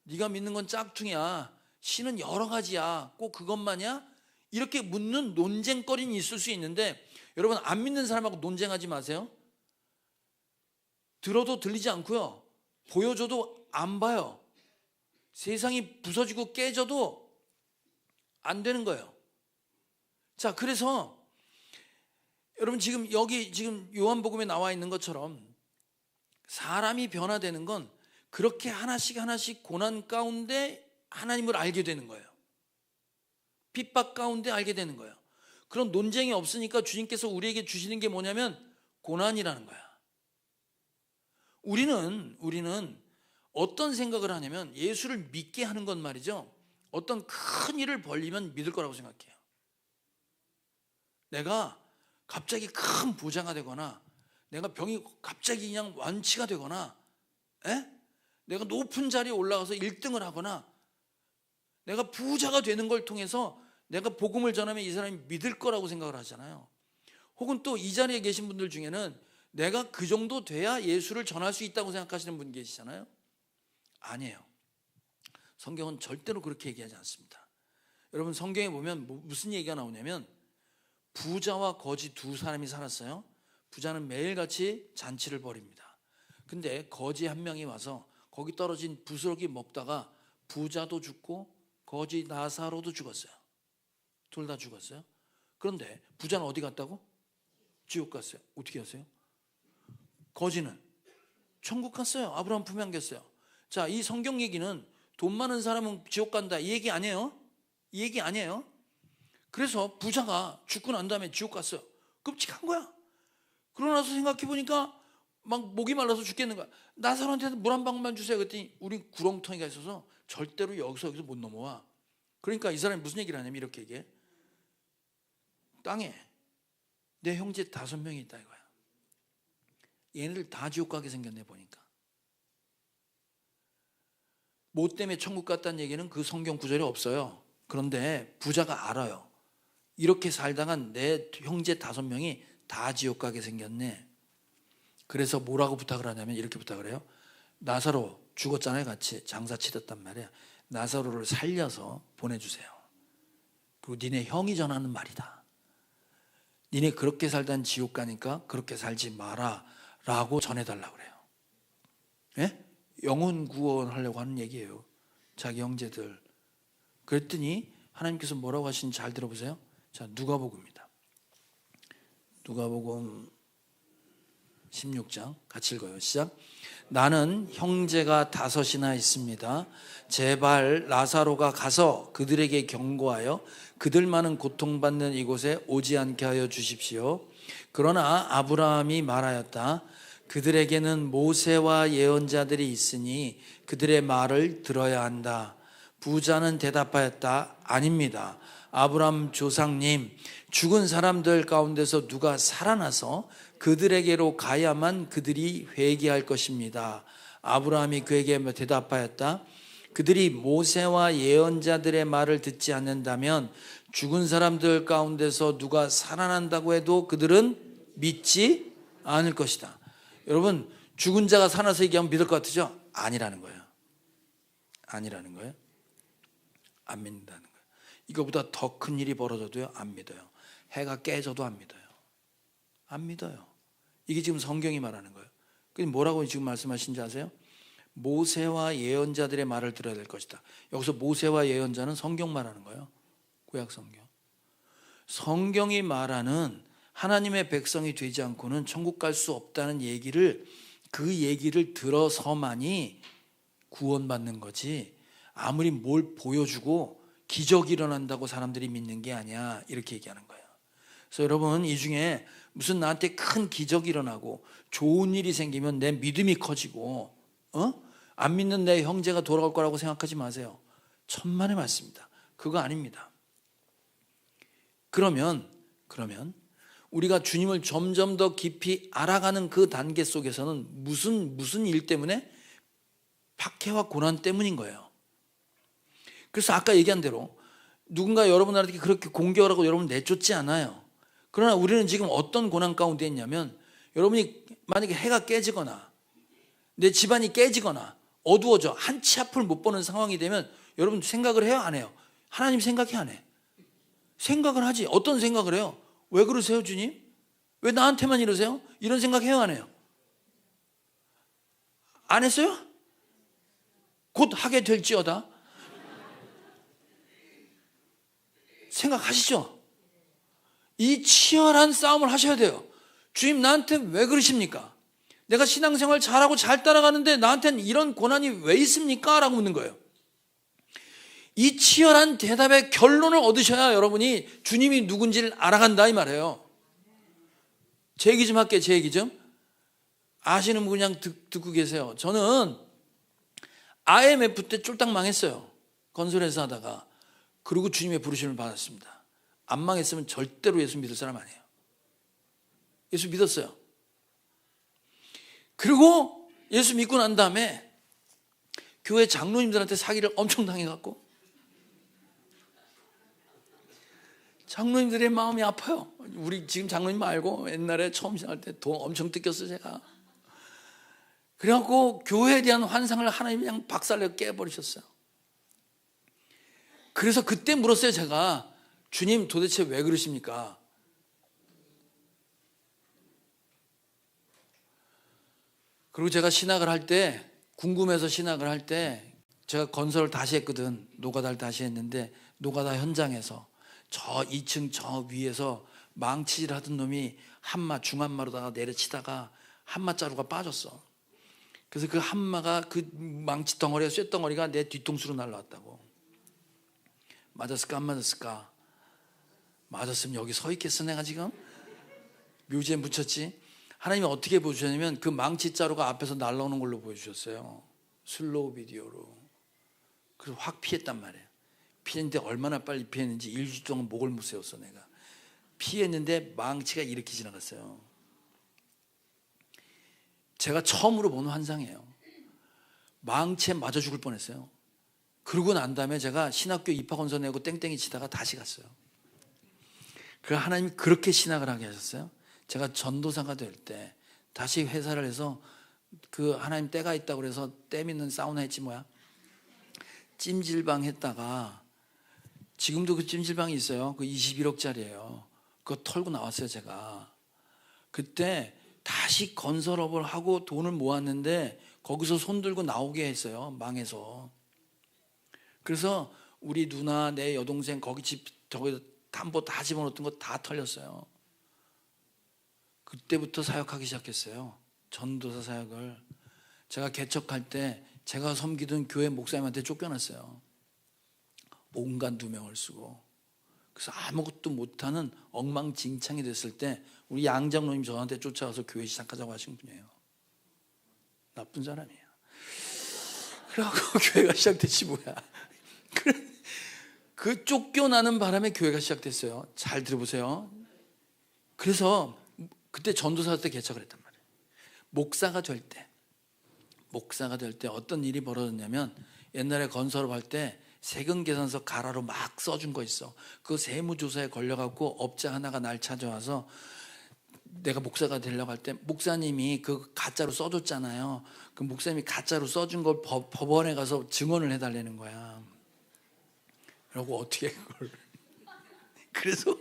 네가 믿는 건 짝퉁이야, 신은 여러 가지야, 꼭 그것만이야? 이렇게 묻는 논쟁거리는 있을 수 있는데, 여러분 안 믿는 사람하고 논쟁하지 마세요. 들어도 들리지 않고요, 보여줘도 안 봐요. 세상이 부서지고 깨져도 안 되는 거예요. 자, 그래서 여러분 지금 요한복음에 나와 있는 것처럼 사람이 변화되는 건 그렇게 하나씩 고난 가운데 하나님을 알게 되는 거예요. 핍박 가운데 알게 되는 거예요. 그런 논쟁이 없으니까 주님께서 우리에게 주시는 게 뭐냐면 고난이라는 거야. 우리는 어떤 생각을 하냐면, 예수를 믿게 하는 건 말이죠, 어떤 큰 일을 벌리면 믿을 거라고 생각해요. 내가 갑자기 큰 부자가 되거나 내가 병이 갑자기 그냥 완치가 되거나 내가 높은 자리에 올라가서 1등을 하거나 내가 부자가 되는 걸 통해서 내가 복음을 전하면 이 사람이 믿을 거라고 생각을 하잖아요. 혹은 또 이 자리에 계신 분들 중에는 내가 그 정도 돼야 예수를 전할 수 있다고 생각하시는 분 계시잖아요. 아니에요. 성경은 절대로 그렇게 얘기하지 않습니다. 여러분, 성경에 보면 무슨 얘기가 나오냐면 부자와 거지 두 사람이 살았어요. 부자는 매일같이 잔치를 벌입니다. 근데 거지 한 명이 와서 거기 떨어진 부스러기 먹다가 부자도 죽고 거지 나사로도 죽었어요. 둘 다 죽었어요. 그런데 부자는 어디 갔다고? 지옥 갔어요. 어떻게 하세요? 거지는 천국 갔어요. 아브라함 품에 안겼어요. 자, 이 성경 얘기는 돈 많은 사람은 지옥 간다 이 얘기 아니에요. 이 얘기 아니에요. 그래서 부자가 죽고 난 다음에 지옥 갔어요. 끔찍한 거야. 그러고 나서 생각해 보니까 막 목이 말라서 죽겠는 거야. 나사로한테 물 한 방울만 주세요. 그랬더니 우린 구렁텅이가 있어서 절대로 여기서 못 넘어와. 그러니까 이 사람이 무슨 얘기를 하냐면 이렇게 얘기해. 땅에 내 형제 5명이 있다 이거야. 얘네들 다 지옥 가게 생겼네 보니까. 뭐 때문에 천국 갔다는 얘기는 그 성경 구절에 없어요. 그런데 부자가 알아요. 이렇게 살다간 내 형제 5명이 다 지옥 가게 생겼네. 그래서 뭐라고 부탁을 하냐면 이렇게 부탁을 해요. 나사로 죽었잖아요. 같이 장사 치렀단 말이야. 나사로를 살려서 보내주세요. 그리고 니네 형이 전하는 말이다. 니네 그렇게 살단 지옥 가니까 그렇게 살지 마라 라고 전해달라고 그래요. 예? 영혼 구원하려고 하는 얘기예요. 자기 형제들. 그랬더니 하나님께서 뭐라고 하시는지 잘 들어보세요. 자, 누가복음입니다. 누가복음 16장 같이 읽어요. 시작. 나는 형제가 5이나 있습니다. 제발 나사로가 가서 그들에게 경고하여 그들만은 고통받는 이곳에 오지 않게 하여 주십시오. 그러나 아브라함이 말하였다. 그들에게는 모세와 예언자들이 있으니 그들의 말을 들어야 한다. 부자는 대답하였다. 아닙니다. 아브라함 조상님, 죽은 사람들 가운데서 누가 살아나서 그들에게로 가야만 그들이 회개할 것입니다. 아브라함이 그에게 대답하였다. 그들이 모세와 예언자들의 말을 듣지 않는다면 죽은 사람들 가운데서 누가 살아난다고 해도 그들은 믿지 않을 것이다. 여러분, 죽은 자가 살아나서 얘기하면 믿을 것 같으죠? 아니라는 거예요. 아니라는 거예요. 안 믿는다는 거예요. 이거보다 더 큰 일이 벌어져도요, 안 믿어요. 해가 깨져도 안 믿어요. 안 믿어요. 이게 지금 성경이 말하는 거예요. 그럼 뭐라고 지금 말씀하신지 아세요? 모세와 예언자들의 말을 들어야 될 것이다. 여기서 모세와 예언자는 성경 말하는 거예요. 구약 성경. 성경이 말하는 하나님의 백성이 되지 않고는 천국 갈 수 없다는 얘기를, 그 얘기를 들어서만이 구원받는 거지, 아무리 뭘 보여주고 기적이 일어난다고 사람들이 믿는 게 아니야, 이렇게 얘기하는 거예요. 그래서 여러분, 이 중에 무슨 나한테 큰 기적이 일어나고 좋은 일이 생기면 내 믿음이 커지고 안 믿는 내 형제가 돌아올 거라고 생각하지 마세요. 천만의 말씀입니다. 그거 아닙니다. 그러면 우리가 주님을 점점 더 깊이 알아가는 그 단계 속에서는 무슨 일 때문에? 박해와 고난 때문인 거예요. 그래서 아까 얘기한 대로 누군가 여러분한테 그렇게 공격을 하고 여러분 내쫓지 않아요. 그러나 우리는 지금 어떤 고난 가운데 있냐면, 여러분이 만약에 해가 깨지거나 내 집안이 깨지거나 어두워져 한치 앞을 못 보는 상황이 되면 여러분 생각을 해요, 안 해요? 하나님 생각해, 안 해? 생각을 하지. 어떤 생각을 해요? 왜 그러세요, 주님? 왜 나한테만 이러세요? 이런 생각 해요, 안 해요? 안 했어요? 곧 하게 될지어다. 생각하시죠? 이 치열한 싸움을 하셔야 돼요. 주님, 나한테 왜 그러십니까? 내가 신앙생활 잘하고 잘 따라가는데 나한테는 이런 고난이 왜 있습니까? 라고 묻는 거예요. 이 치열한 대답의 결론을 얻으셔야 여러분이 주님이 누군지를 알아간다 이 말이에요. 제 얘기 좀 할게요. 제 얘기 좀. 아시는 분 그냥 듣고 계세요. 저는 IMF 때 쫄딱 망했어요. 건설회사 하다가. 그리고 주님의 부르심을 받았습니다. 안 망했으면 절대로 예수 믿을 사람 아니에요. 예수 믿었어요. 그리고 예수 믿고 난 다음에 교회 장로님들한테 사기를 엄청 당해갖고 장로님들의 마음이 아파요. 우리 지금 장로님 알고 옛날에 처음 시작할 때 돈 엄청 뜯겼어요 제가. 그래갖고 교회에 대한 환상을 하나님이 그냥 박살내고 깨버리셨어요. 그래서 그때 물었어요 제가. 주님 도대체 왜 그러십니까? 그리고 제가 신학을 할 때, 궁금해서 신학을 할 때 제가 건설을 다시 했거든. 노가다를 다시 했는데 노가다 현장에서 저 2층 저 위에서 망치질 하던 놈이 중한마로다가 내려치다가 한마자루가 빠졌어. 그래서 그 한마가 그 망치 덩어리가 쇳덩어리가 내 뒤통수로 날라왔다고. 맞았을까 안 맞았을까? 맞았으면 여기 서 있겠어 내가 지금? 묘지에 묻혔지. 하나님이 어떻게 보여주셨냐면 그 망치자루가 앞에서 날라오는 걸로 보여주셨어요. 슬로우 비디오로. 그래서 확 피했단 말이에요. 피했는데 얼마나 빨리 피했는지 일주일 동안 목을 못 세웠어 내가. 피했는데 망치가 이렇게 지나갔어요. 제가 처음으로 보는 환상이에요. 망치에 맞아 죽을 뻔했어요. 그러고 난 다음에 제가 신학교 입학원서 내고 땡땡이 치다가 다시 갔어요. 그 하나님이 그렇게 신학을 하게 하셨어요. 제가 전도사가 될 때 다시 회사를 해서 그 하나님 때가 있다고 그래서 때 믿는 사우나 했지 뭐야. 찜질방 했다가 지금도 그 찜질방이 있어요. 그 21억짜리예요. 그거 털고 나왔어요 제가. 그때 다시 건설업을 하고 돈을 모았는데 거기서 손 들고 나오게 했어요. 망해서. 그래서 우리 누나 내 여동생 거기 집 저기 담보 다 집어넣었던 거 다 털렸어요. 그때부터 사역하기 시작했어요. 전도사 사역을. 제가 개척할 때 제가 섬기던 교회 목사님한테 쫓겨났어요. 온갖 누명을 쓰고. 그래서 아무것도 못하는 엉망진창이 됐을 때 우리 양장로님 저한테 쫓아와서 교회 시작하자고 하신 분이에요. 나쁜 사람이에요. 그래갖고 교회가 시작됐지 뭐야. 그 쫓겨나는 바람에 교회가 시작됐어요. 잘 들어보세요. 그래서 그때 전도사 때 개척을 했단 말이에요. 목사가 될 때 어떤 일이 벌어졌냐면 옛날에 건설업 할 때 세금 계산서 가라로 막 써준 거 있어. 그 세무조사에 걸려갖고 업자 하나가 날 찾아와서 내가 목사가 되려고 할 때 목사님이 그 가짜로 써줬잖아요. 그 목사님이 가짜로 써준 걸 법원에 가서 증언을 해달라는 거야. 그러고 어떻게 그걸 그래서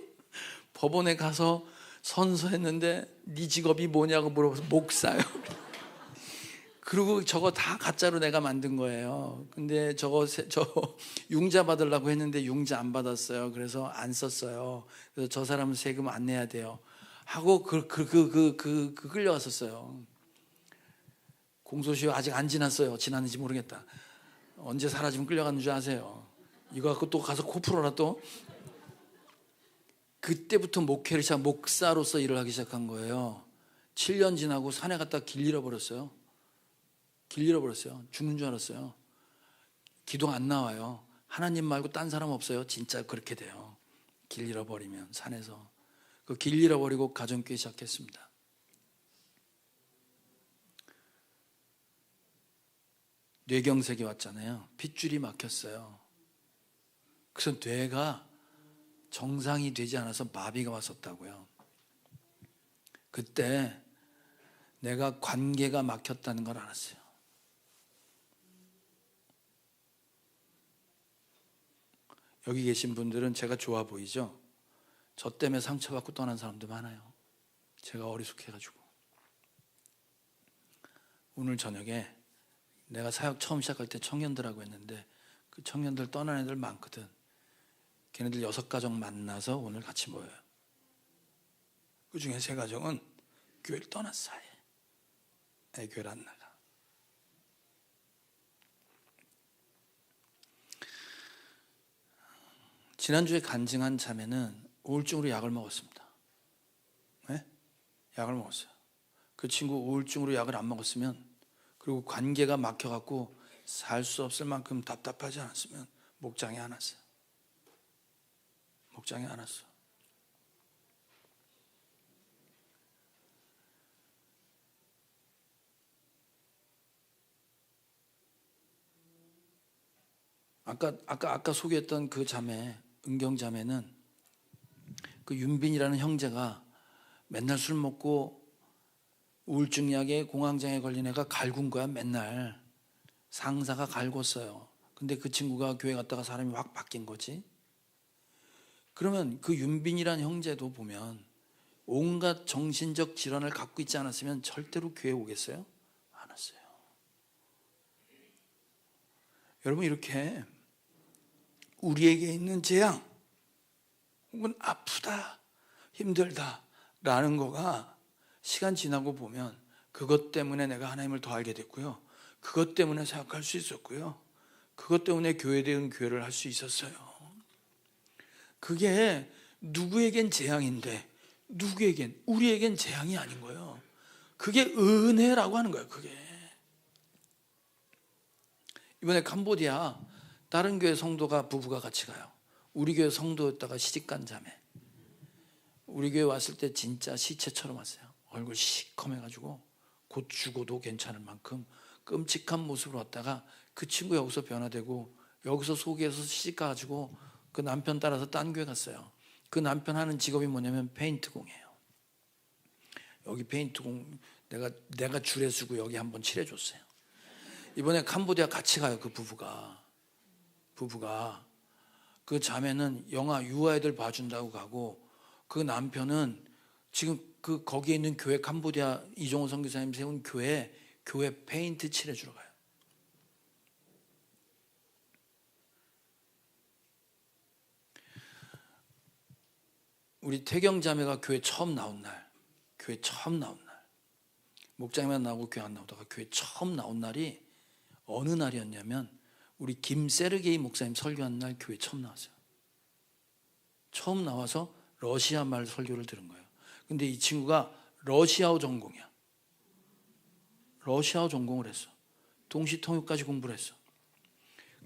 법원에 가서 선서했는데 네 직업이 뭐냐고 물어봐서 목사요. 그리고 저거 다 가짜로 내가 만든 거예요. 근데 저 융자 받으려고 했는데 융자 안 받았어요. 그래서 안 썼어요. 그래서 저 사람은 세금 안 내야 돼요. 하고 끌려갔었어요. 공소시효 아직 안 지났어요. 지났는지 모르겠다. 언제 사라지면 끌려가는 줄 아세요? 이거 갖고 또 가서 코 풀어라 또. 그때부터 목사로서 일을 하기 시작한 거예요. 7년 지나고 산에 갔다 길 잃어버렸어요. 죽는 줄 알았어요. 기도 안 나와요. 하나님 말고 딴 사람 없어요. 진짜 그렇게 돼요. 길 잃어버리면 산에서. 그 길 잃어버리고 가정교회 시작했습니다. 뇌경색이 왔잖아요. 핏줄이 막혔어요. 그래서 뇌가 정상이 되지 않아서 마비가 왔었다고요. 그때 내가 관계가 막혔다는 걸 알았어요. 여기 계신 분들은 제가 좋아 보이죠? 저 때문에 상처받고 떠난 사람도 많아요. 제가 어리숙해가지고. 오늘 저녁에 내가 사역 처음 시작할 때 청년들하고 했는데 그 청년들 떠난 애들 많거든. 걔네들 6가정 만나서 오늘 같이 모여요. 그 중에 3가정은 교회를 떠났어. 아예 교회를 안 나가. 지난주에 간증한 자매는 우울증으로 약을 먹었습니다. 네? 약을 먹었어요. 그 친구 우울증으로 약을 안 먹었으면, 그리고 관계가 막혀갖고 살 수 없을 만큼 답답하지 않았으면 목장에 안 왔어요. 목장에 안 왔어. 아까 소개했던 그 자매, 은경 자매는 그 윤빈이라는 형제가 맨날 술 먹고 우울증 약에 공황장애 걸린 애가 갈군 거야. 맨날 상사가 갈궜어요. 근데 그 친구가 교회 갔다가 사람이 확 바뀐 거지. 그러면 그 윤빈이라는 형제도 보면 온갖 정신적 질환을 갖고 있지 않았으면 절대로 교회 오겠어요? 안 왔어요. 여러분, 이렇게 우리에게 있는 재앙 혹은 아프다, 힘들다 라는 거가 시간 지나고 보면 그것 때문에 내가 하나님을 더 알게 됐고요, 그것 때문에 생각할 수 있었고요, 그것 때문에 교회에 대한 교회를 할 수 있었어요. 그게 누구에겐 재앙인데 누구에겐, 우리에겐 재앙이 아닌 거예요. 그게 은혜라고 하는 거예요. 그게 이번에 캄보디아 다른 교회 성도가 부부가 같이 가요. 우리 교회 성도였다가 시집간 자매. 우리 교회 왔을 때 진짜 시체처럼 왔어요. 얼굴 시커매가지고 곧 죽어도 괜찮을 만큼 끔찍한 모습으로 왔다가 그 친구 여기서 변화되고 여기서 소개해서 시집가가지고 그 남편 따라서 딴 교회 갔어요. 그 남편 하는 직업이 뭐냐면 페인트공이에요. 여기 페인트공 내가 줄에 쓰고 여기 한번 칠해줬어요. 이번에 캄보디아 같이 가요. 그 부부가 그 자매는 영화 유아애들 봐준다고 가고, 그 남편은 지금 그 거기에 있는 교회, 캄보디아 이종호 선교사님 세운 교회 페인트 칠해주러 가요. 우리 태경 자매가 교회 처음 나온 날, 목장에만 나오고 교회 안 나오다가 교회 처음 나온 날이 어느 날이었냐면 우리 김세르게이 목사님 설교한 날 교회 처음 나왔어요. 처음 나와서 러시아 말 설교를 들은 거예요. 근데 이 친구가 러시아어 전공이야. 러시아어 전공을 했어. 동시통역까지 공부를 했어.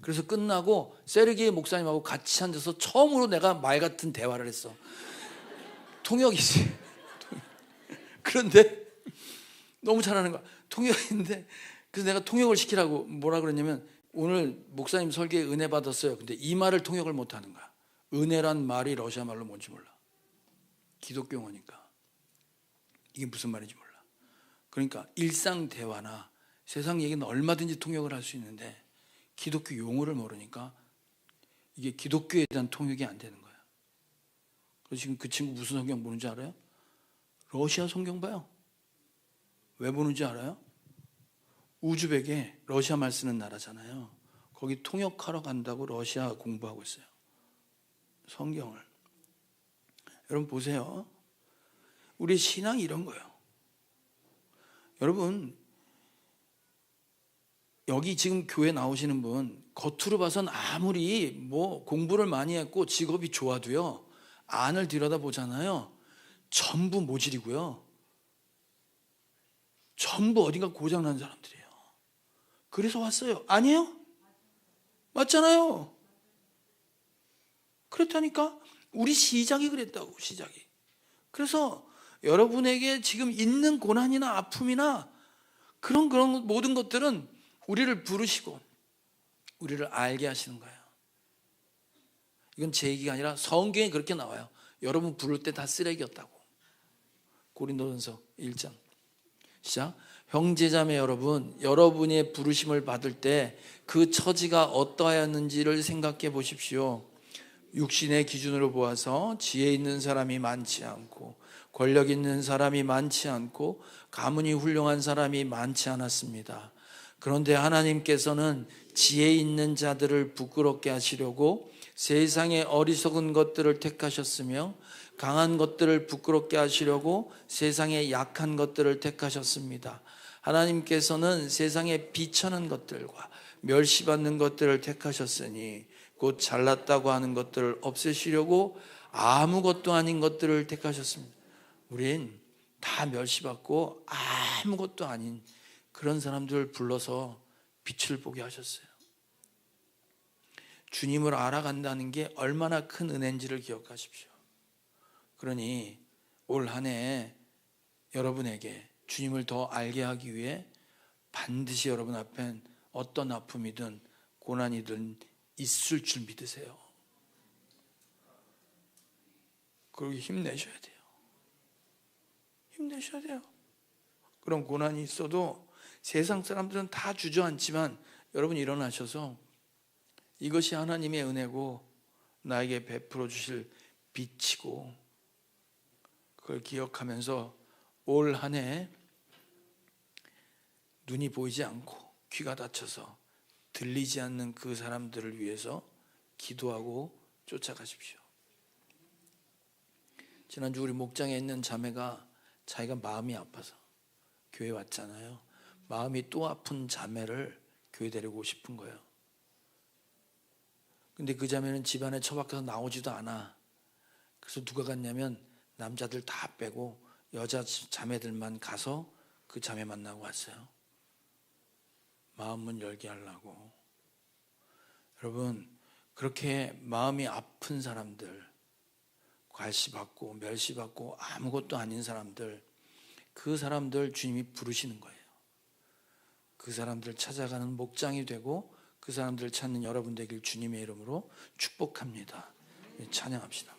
그래서 끝나고 세르게이 목사님하고 같이 앉아서 처음으로 내가 말 같은 대화를 했어. 통역이지. 그런데 너무 잘하는 거야. 통역인데, 그래서 내가 통역을 시키라고 뭐라 그랬냐면, 오늘 목사님 설교에 은혜 받았어요. 근데 이 말을 통역을 못 하는 거야. 은혜란 말이 러시아 말로 뭔지 몰라. 기독교 용어니까 이게 무슨 말인지 몰라. 그러니까 일상 대화나 세상 얘기는 얼마든지 통역을 할 수 있는데 기독교 용어를 모르니까 이게 기독교에 대한 통역이 안 되는 거야. 그래서 지금 그 친구 무슨 성경 보는지 알아요? 러시아 성경 봐요. 왜 보는지 알아요? 우즈벡에 러시아 말 쓰는 나라잖아요. 거기 통역하러 간다고 러시아 공부하고 있어요. 성경을. 여러분 보세요. 우리 신앙이 이런 거예요. 여러분, 여기 지금 교회 나오시는 분 겉으로 봐선 아무리 뭐 공부를 많이 했고 직업이 좋아도요, 안을 들여다보잖아요. 전부 모질이고요. 전부 어딘가 고장난 사람들이에요. 그래서 왔어요. 아니에요? 맞잖아요. 그랬다니까. 우리 시작이 그랬다고, 시작이. 그래서 여러분에게 지금 있는 고난이나 아픔이나 그런 모든 것들은 우리를 부르시고 우리를 알게 하시는 거예요. 이건 제 얘기가 아니라 성경에 그렇게 나와요. 여러분 부를 때 다 쓰레기였다고. 고린도전서 1장. 시작. 형제자매 여러분, 여러분의 부르심을 받을 때 그 처지가 어떠하였는지를 생각해 보십시오. 육신의 기준으로 보아서 지혜 있는 사람이 많지 않고 권력 있는 사람이 많지 않고 가문이 훌륭한 사람이 많지 않았습니다. 그런데 하나님께서는 지혜 있는 자들을 부끄럽게 하시려고 세상의 어리석은 것들을 택하셨으며 강한 것들을 부끄럽게 하시려고 세상의 약한 것들을 택하셨습니다. 하나님께서는 세상의 비천한 것들과 멸시받는 것들을 택하셨으니 곧 잘났다고 하는 것들을 없애시려고 아무것도 아닌 것들을 택하셨습니다. 우린 다 멸시받고 아무것도 아닌 그런 사람들을 불러서 빛을 보게 하셨어요. 주님을 알아간다는 게 얼마나 큰 은혜인지를 기억하십시오. 그러니 올 한 해 여러분에게 주님을 더 알게 하기 위해 반드시 여러분 앞엔 어떤 아픔이든 고난이든 있을 줄 믿으세요. 그리고 힘내셔야 돼요. 힘내셔야 돼요. 그런 고난이 있어도 세상 사람들은 다 주저앉지만 여러분 일어나셔서 이것이 하나님의 은혜고 나에게 베풀어 주실 빛이고 그걸 기억하면서 올 한 해 눈이 보이지 않고 귀가 닫혀서 들리지 않는 그 사람들을 위해서 기도하고 쫓아가십시오. 지난주 우리 목장에 있는 자매가 자기가 마음이 아파서 교회 왔잖아요. 마음이 또 아픈 자매를 교회 데리고 싶은 거예요. 근데 그 자매는 집안에 처박혀서 나오지도 않아. 그래서 누가 갔냐면 남자들 다 빼고 여자 자매들만 가서 그 자매 만나고 왔어요. 마음문 열게 하려고. 여러분, 그렇게 마음이 아픈 사람들, 괄시받고 멸시받고 아무것도 아닌 사람들, 그 사람들 주님이 부르시는 거예요. 그 사람들 찾아가는 목장이 되고 그 사람들 찾는 여러분 되길 주님의 이름으로 축복합니다. 찬양합시다.